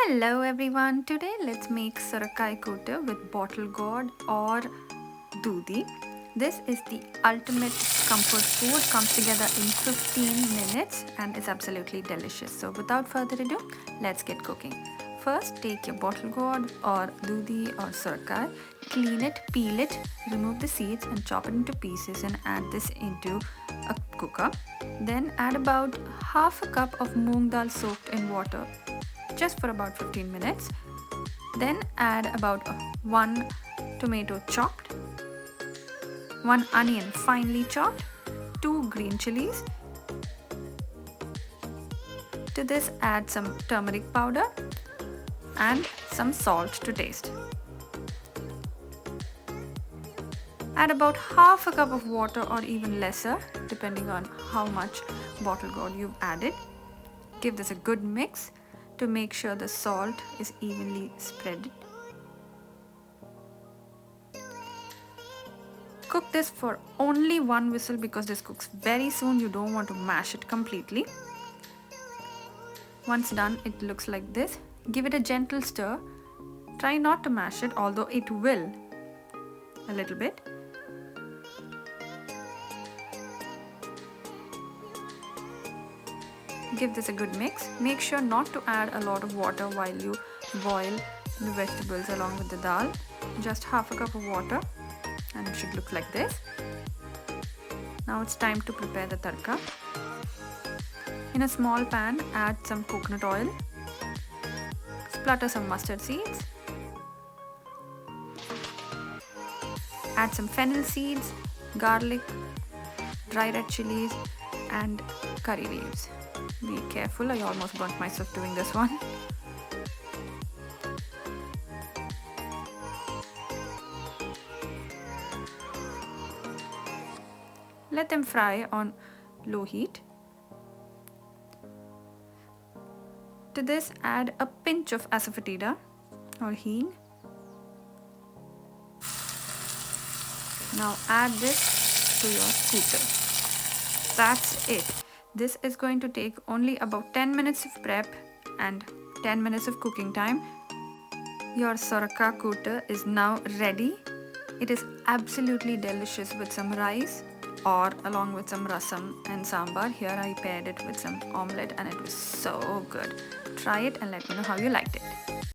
Hello everyone, today let's make Sorakkai Kootu with bottle gourd or doodhi. This is the ultimate comfort food, comes together in 15 minutes and is absolutely delicious. So without further ado, let's get cooking. First, take your bottle gourd or doodhi or sorakkai, clean it, peel it, remove the seeds and chop it into pieces and add this into a cooker. Then add about half a cup of moong dal soaked in water just for about 15 minutes. Then add about 1 tomato chopped, 1 onion finely chopped, 2 green chillies. To this add some turmeric powder and some salt to taste. Add about half a cup of water or even lesser depending on how much bottle gourd you've added. Give this a good mix to make sure the salt is evenly spread. Cook this for only 1 whistle because this cooks very soon. You don't want to mash it completely. Once done, it looks like this. Give it a gentle stir. Try not to mash it, although it will a little bit. Give this a good mix. Make sure not to add a lot of water while you boil the vegetables along with the dal. Just half a cup of water and it should look like this. Now it's time to prepare the tadka. In a small pan, add some coconut oil. Splutter some mustard seeds. Add some fennel seeds, garlic, dry red chilies and curry leaves. Be careful, I almost burnt myself doing this one. Let them fry on low heat. To this add a pinch of asafoetida or hing. Now add this to your kootu. That's it. This is going to take only about 10 minutes of prep and 10 minutes of cooking time. Your Sorakkai Kootu is now ready. It is absolutely delicious with some rice or along with some rasam and sambar. Here I paired it with some omelette and it was so good. Try it and let me know how you liked it.